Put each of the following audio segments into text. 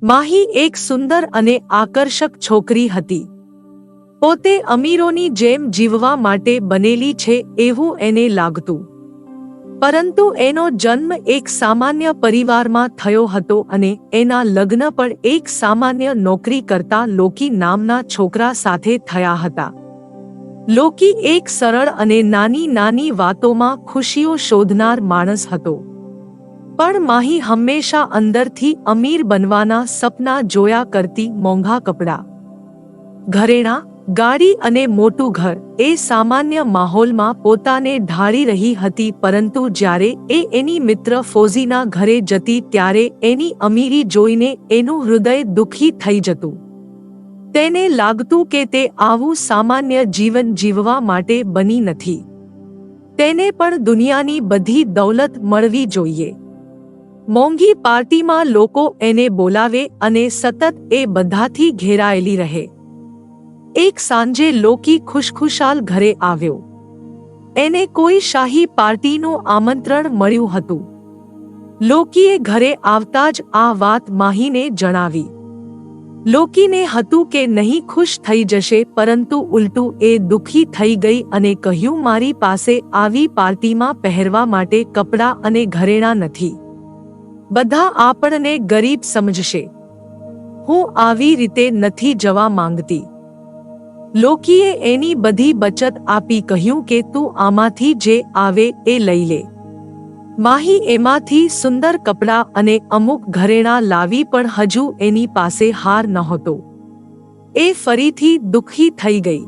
માહી એક સુંદર અને આકર્ષક છોકરી હતી. પોતે અમીરોની જેમ જીવવા માટે બનેલી છે એવું એને લાગતું. પરંતુ એનો જન્મ એક સામાન્ય પરિવારમાં થયો હતો અને એના લગ્ન પણ એક સામાન્ય નોકરી કરતા લોકી નામના છોકરા સાથે થયા હતા. લોકી એક સરળ અને નાની નાની વાતોમાં ખુશીઓ શોધનાર માણસ હતો. પણ માહી હંમેશા અંદરથી અમીર બનવાના સપના જોયા કરતી. મોંઘા કપડાં, ઘરેણાં, ગાડી અને મોટું ઘર એ સામાન્ય માહોલમાં પોતાને ઢાળી રહી હતી. પરંતુ જ્યારે એ એની મિત્ર ફોઝીના ઘરે જતી ત્યારે એની અમીરી જોઈને એનું હૃદય દુઃખી થઈ જતું. તેને લાગતું કે તે આવું સામાન્ય જીવન જીવવા માટે બની નથી. તેને પણ દુનિયાની બધી દૌલત મળવી જોઈએ. મોંઘી પાર્ટીમાં લોકો એને બોલાવે અને સતત એ બધાથી ઘેરાયેલી રહે. એક સાંજે લોકી ખુશખુશાલ ઘરે આવ્યો. એને કોઈ શાહી પાર્ટીનું આમંત્રણ મળ્યું હતું. લોકીએ ઘરે આવતા જ આ વાત માહીને જણાવી. લોકીને હતું કે નહીં ખુશ થઈ જશે, પરંતુ ઉલટું એ દુઃખી થઈ ગઈ અને કહ્યું, મારી પાસે આવી પાર્ટીમાં પહેરવા માટે કપડાં અને ઘરેણાં નથી. બધા આપણને ગરીબ સમજશે. હું આવી રીતે નથી જવા માંગતી. લોકીએ એની બધી બચત આપી કહ્યું કે તું આમાંથી જે આવે એ લઈ લે. માહી એમાંથી સુંદર કપડાં અને અમુક ઘરેણાં લાવી, પણ હજુ એની પાસે હાર નહોતો. એ ફરીથી દુઃખી થઈ ગઈ.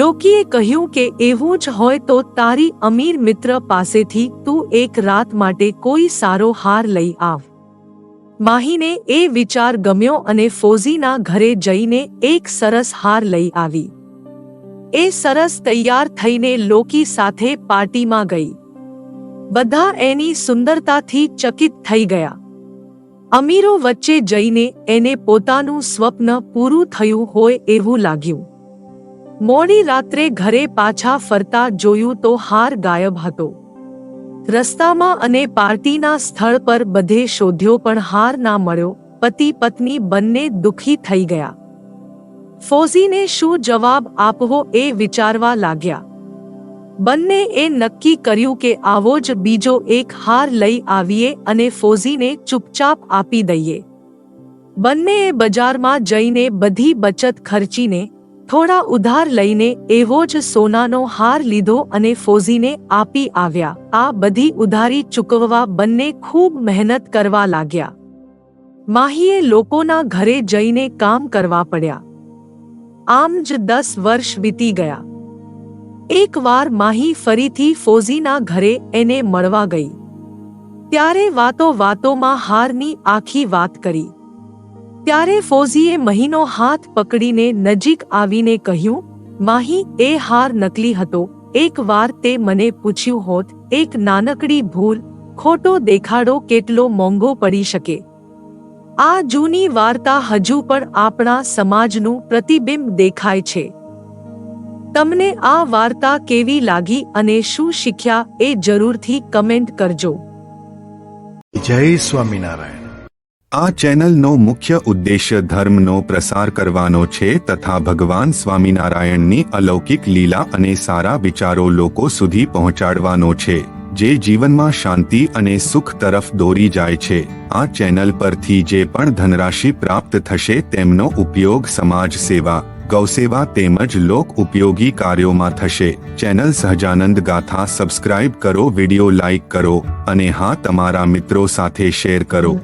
લોકીએ કહ્યું કે એવું જ હોય તો તારી અમીર મિત્ર પાસેથી તું એક રાત માટે કોઈ સારો હાર લઈ આવ. માહીને એ વિચાર ગમ્યો અને ફોઝીના ઘરે જઈને એક સરસ હાર લઈ આવી. એ સરસ તૈયાર થઈને લોકી સાથે પાર્ટીમાં ગઈ. બધા એની સુંદરતાથી ચકિત થઈ ગયા. અમીરો વચ્ચે જઈને એને પોતાનું સ્વપ્ન પૂરું થયું હોય એવું લાગ્યું. મોડી રાત્રે ઘરે પાછા ફરતા જોયું તો હાર ગાયબ હતો. રસ્તામાં અને પાર્ટીના સ્થળ પર બધે શોધ્યો પણ હાર ના મળ્યો. પતિ પત્ની બંને દુઃખી થઈ ગયા. ફોઝીને શું જવાબ આપવો એ વિચારવા લાગ્યા. બંને એ નક્કી કર્યું કે આવો જ બીજો એક હાર લઈ આવીએ અને ફોઝીને ચૂપચાપ આપી દઈએ. બંનેએ બજારમાં જઈને બધી બચત ખર્ચીને થોડા ઉધાર લઈને એવો જ સોનાનો હાર લીધો અને ફોઝીને આપી આવ્યા. આ બધી ઉધારી ચૂકવવા બંને ખૂબ મહેનત કરવા લાગ્યા. માહીએ લોકોના ઘરે જઈને કામ કરવા પડ્યા. આમ જ 10 વર્ષ વીતી ગયા. એક વાર માહી ફરીથી ફોઝીના ઘરે એને મળવા ગઈ. ત્યારે વાતો વાતોમાં હારની આખી વાત કરી. ત્યારે ફોઝીએ મહીનો હાથ પકડીને નજીક આવીને કહ્યું, માહી, એ હાર નકલી હતો. એક વાર તે મને પૂછ્યું હોત, એક નાનકડી ભૂલ, ખોટો દેખાડો કેટલો મોંઘો પડી શકે. આ જૂની વાર્તા હજુ પણ આપણા સમાજનું પ્રતિબિંબ દેખાય છે. તમને આ વાર્તા કેવી લાગી અને શું શીખ્યા એ જરૂરથી કમેન્ટ કરજો. જય સ્વામિનારાયણ. આ ચેનલનો મુખ્ય ઉદ્દેશ્ય ધર્મનો પ્રસાર કરવાનો છે તથા ભગવાન સ્વામિનારાયણની અલૌકિક લીલા અને સારા વિચારો લોકો સુધી પહોંચાડવાનો છે, જે જીવનમાં શાંતિ અને સુખ તરફ દોરી જાય છે. આ ચેનલ પરથી જે પણ ધનરાશિ પ્રાપ્ત થશે તેમનો ઉપયોગ સમાજ સેવા, ગૌસેવા તેમજ લોક ઉપયોગી કાર્યોમાં થશે. ચેનલ સહજાનંદ ગાથા સબસ્ક્રાઇબ કરો, વિડિયો લાઇક કરો અને હા, તમારા મિત્રો સાથે શેર કરો.